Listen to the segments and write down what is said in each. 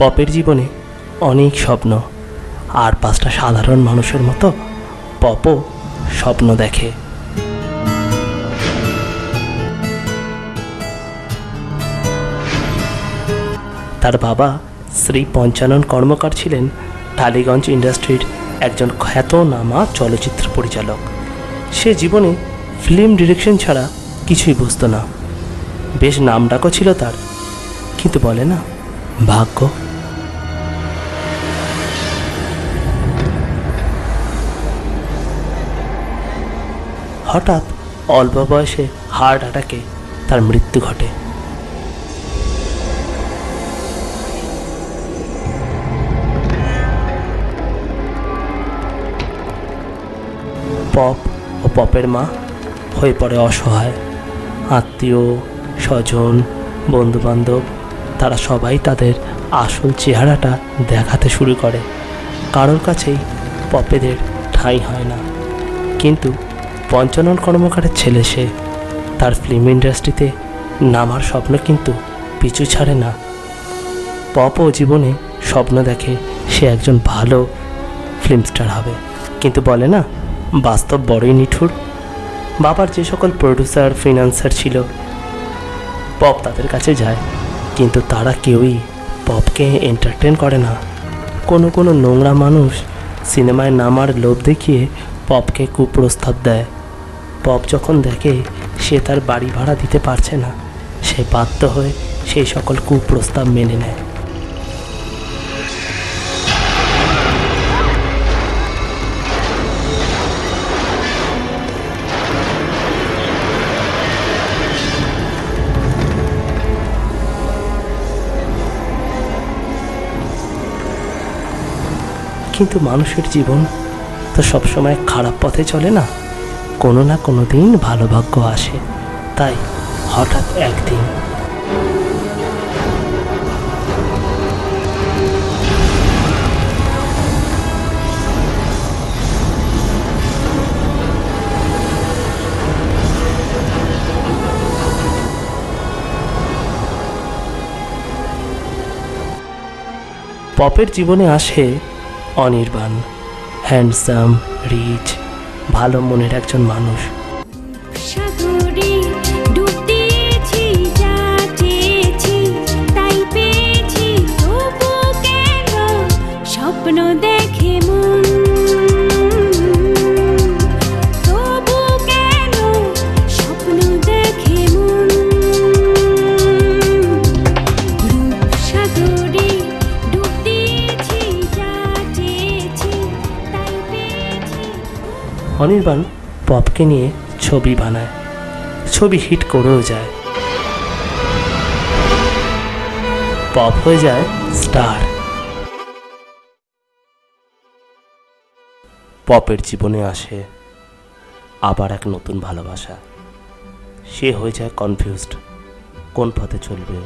পপের জীবনে অনেক স্বপ্ন, আর 5টা সাধারণ মানুষের মতো পপও স্বপ্ন দেখে। তার বাবা শ্রী পঞ্চানন কর্মকার ছিলেন টালিগঞ্জ ইন্ডাস্ট্রির একজন খ্যাতনামা চলচ্চিত্র পরিচালক। সে জীবনে ফিল্ম ডিরেকশন ছাড়া কিছুই বুঝতো না। বেশ নামডাকও ছিল তার, কিন্তু বলে না, ভাগ্য। হঠাৎ অল্প বয়সে হার্ট অ্যাটাকে তার মৃত্যু ঘটে। পপ ও পপের মা হয়ে পড়ে অসহায়। আত্মীয় স্বজন বন্ধুবান্ধব তারা সবাই তাদের আসল চেহারাটা দেখাতে শুরু করে। কারোর কাছেই পপেদের ঠাঁই হয় না। কিন্তু পঞ্চানন কর্মকারের ছেলে সে, তার ফিল্ম ইন্ডাস্ট্রিতে নামার স্বপ্ন কিন্তু পিছু ছাড়ে না। পপও জীবনে স্বপ্ন দেখে সে একজন ভালো ফিল্ম স্টার হবে, কিন্তু বলে না, বাস্তব বড়ই নিঠুর। বাবার যে সকল প্রডিউসার ফিনান্সার ছিল, পপ তাদের কাছে যায়, কিন্তু তারা কেউই পপকে এন্টারটেন করে না। কোনো নোংরা মানুষ সিনেমায় নামার লোভ দেখিয়ে পপকে কুপ্রস্তাব দেয়। পপ যখন দেখে সে তার বাড়ি ভাড়া দিতে পারছে না, সে বাধ্য হয়ে সেই সকল কুপ্রস্তাব মেনে নেয়। কিন্তু মানুষের জীবন তো সবসময় খারাপ পথে চলে না, কোনো না কোনো দিন ভালো ভাগ্য আসে। তাই হঠাৎ একদিন পপের জীবনে আসে অনির্বাণ, হ্যান্ডসাম, রিচ, ভালো মনের একজন মানুষ। অনির্বাণ পপকে নিয়ে ছবি বানায়, ছবি হিট করেও যায়, পপ হয়ে যায় স্টার। পপের জীবনে আসে আবার এক নতুন ভালোবাসা। সে হয়ে যায় কনফিউজড, কোন পথে চলবে,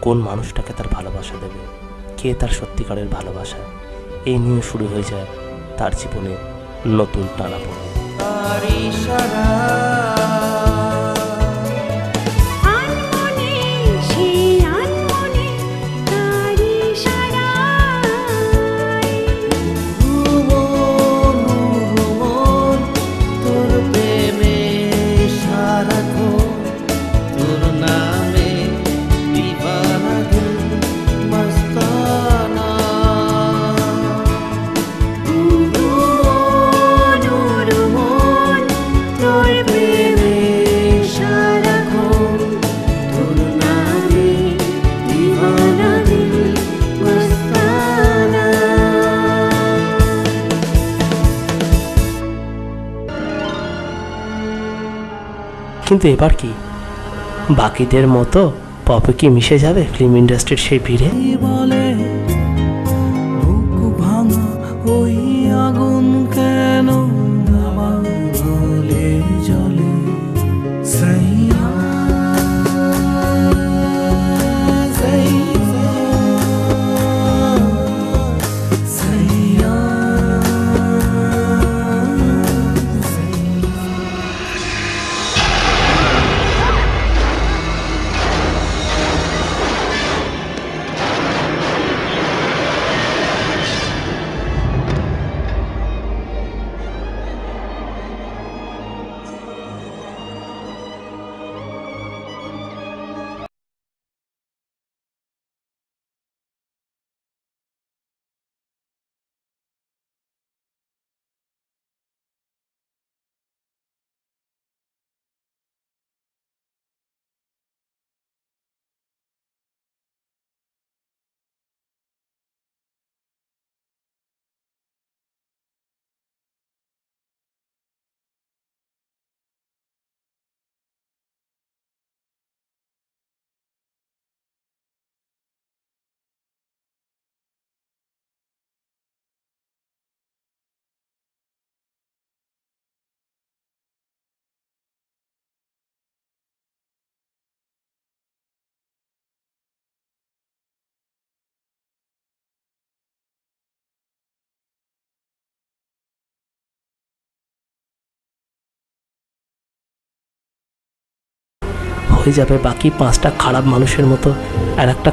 কোন মানুষটাকে তার ভালোবাসা দেবে, কে তার সত্যিকারের ভালোবাসা। এই নিয়ে শুরু হয়ে যায় তার জীবনে নতুন টানাপোড়েন। কিন্তু এবার কি বাকিদের মতো পপে কি মিশে যাবে ফিল্ম ইন্ডাস্ট্রির সেই ভিড়ে? বলে ওই আগুন কেন জ্বলে, যাবে বাকি 5টা খারাপ মানুষের মতো আর একটা